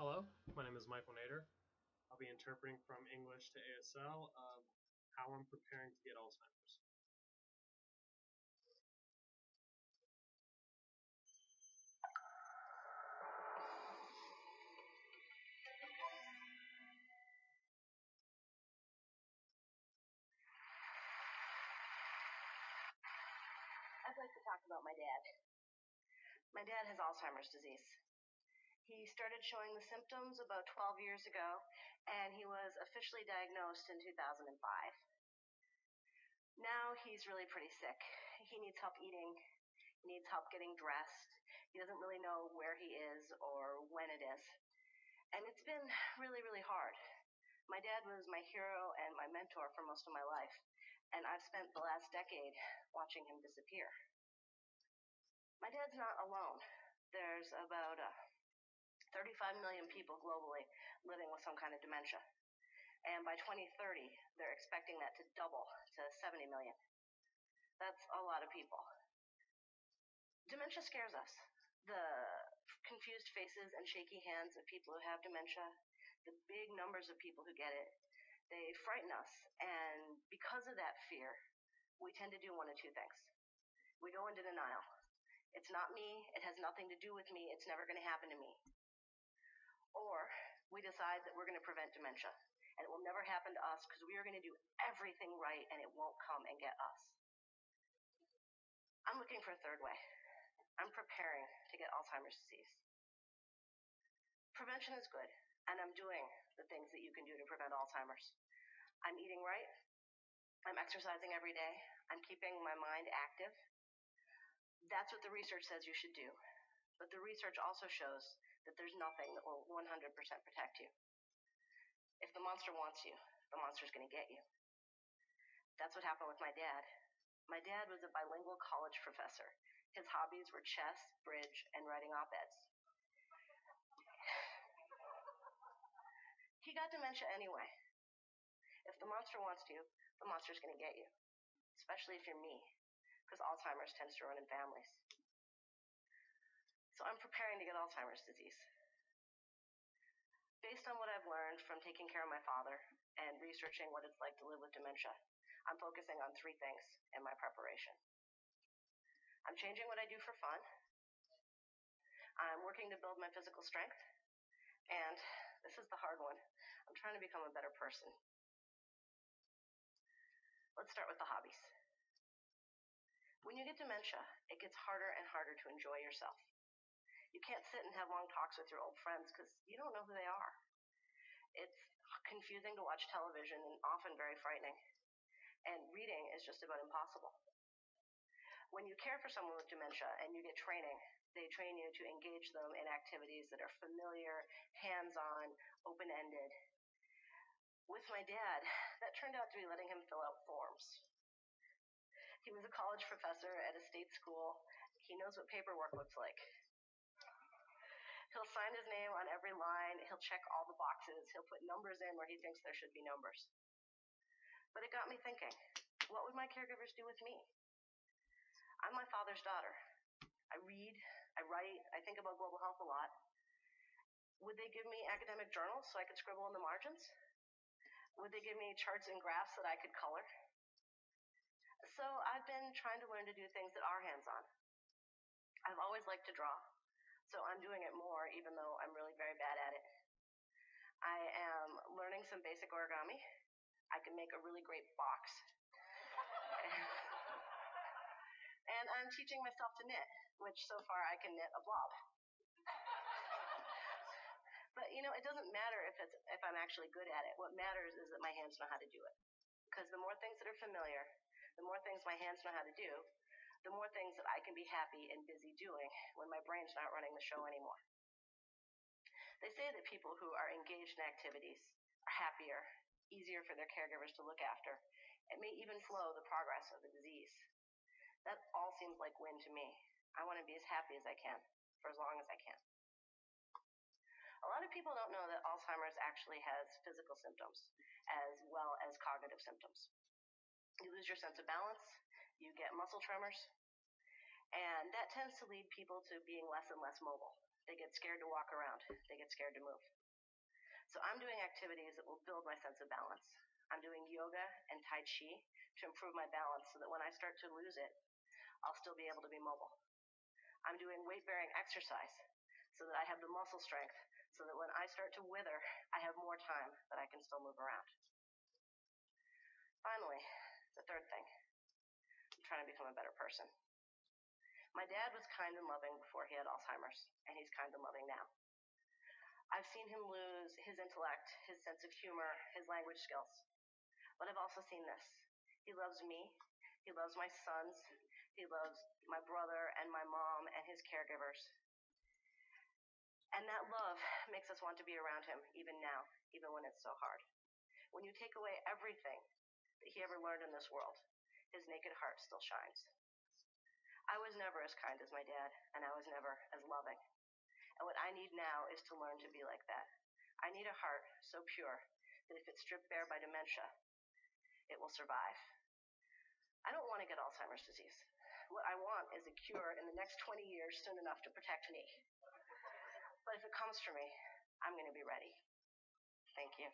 Hello, my name is Michael Nader. I'll be interpreting from English to ASL of how I'm preparing to get Alzheimer's. I'd like to talk about my dad. My dad has Alzheimer's disease. He started showing the symptoms about 12 years ago, and he was officially diagnosed in 2005. Now he's really pretty sick. He needs help eating. He needs help getting dressed. He doesn't really know where he is or when it is. And it's been really, really hard. My dad was my hero and my mentor for most of my life, and I've spent the last decade watching him disappear. My dad's not alone. There's about 35 million people globally living with some kind of dementia. And by 2030, they're expecting that to double to 70 million. That's a lot of people. Dementia scares us. The confused faces and shaky hands of people who have dementia, the big numbers of people who get it, they frighten us. And because of that fear, we tend to do one of two things. We go into denial. It's not me. It has nothing to do with me. It's never going to happen to me. Or we decide that we're going to prevent dementia, and it will never happen to us because we are going to do everything right and it won't come and get us. I'm looking for a third way. I'm preparing to get Alzheimer's disease. Prevention is good, and I'm doing the things that you can do to prevent Alzheimer's. I'm eating right. I'm exercising every day. I'm keeping my mind active. That's what the research says you should do. But the research also shows that there's nothing that will 100% protect you. If the monster wants you, the monster's going to get you. That's what happened with my dad. My dad was a bilingual college professor. His hobbies were chess, bridge, and writing op-eds. He got dementia anyway. If the monster wants you, the monster's going to get you, especially if you're me, because Alzheimer's tends to run in families. So I'm preparing to get Alzheimer's disease. Based on what I've learned from taking care of my father and researching what it's like to live with dementia, I'm focusing on three things in my preparation. I'm changing what I do for fun. I'm working to build my physical strength. And this is the hard one. I'm trying to become a better person. Let's start with the hobbies. When you get dementia, it gets harder and harder to enjoy yourself. You can't sit and have long talks with your old friends because you don't know who they are. It's confusing to watch television and often very frightening. And reading is just about impossible. When you care for someone with dementia and you get training, they train you to engage them in activities that are familiar, hands-on, open-ended. With my dad, that turned out to be letting him fill out forms. He was a college professor at a state school. He knows what paperwork looks like. He'll sign his name on every line. He'll check all the boxes. He'll put numbers in where he thinks there should be numbers. But it got me thinking, what would my caregivers do with me? I'm my father's daughter. I read, I write, I think about global health a lot. Would they give me academic journals so I could scribble in the margins? Would they give me charts and graphs that I could color? So I've been trying to learn to do things that are hands-on. I've always liked to draw, so I'm doing it more even though I'm really very bad at it. I am learning some basic origami. I can make a really great box. And I'm teaching myself to knit, which so far I can knit a blob. But it doesn't matter if I'm actually good at it. What matters is that my hands know how to do it. Because the more things that are familiar, the more things my hands know how to do, the more things that I can be happy and busy doing when my brain's not running the show anymore. They say that people who are engaged in activities are happier, easier for their caregivers to look after. It may even slow the progress of the disease. That all seems like win to me. I want to be as happy as I can for as long as I can. A lot of people don't know that Alzheimer's actually has physical symptoms as well as cognitive symptoms. You lose your sense of balance, you get muscle tremors, and that tends to lead people to being less and less mobile. They get scared to walk around. They get scared to move. So I'm doing activities that will build my sense of balance. I'm doing yoga and Tai Chi to improve my balance so that when I start to lose it, I'll still be able to be mobile. I'm doing weight-bearing exercise so that I have the muscle strength so that when I start to wither, I have more time that I can still move around. Finally, the third thing, I'm trying to become a better person. My dad was kind and loving before he had Alzheimer's, and he's kind and loving now. I've seen him lose his intellect, his sense of humor, his language skills. But I've also seen this. He loves me. He loves my sons. He loves my brother and my mom and his caregivers. And that love makes us want to be around him even now, even when it's so hard. When you take away everything that he ever learned in this world, his naked heart still shines. I was never as kind as my dad, and I was never as loving. And what I need now is to learn to be like that. I need a heart so pure that if it's stripped bare by dementia, it will survive. I don't want to get Alzheimer's disease. What I want is a cure in the next 20 years soon enough to protect me. But if it comes for me, I'm going to be ready. Thank you.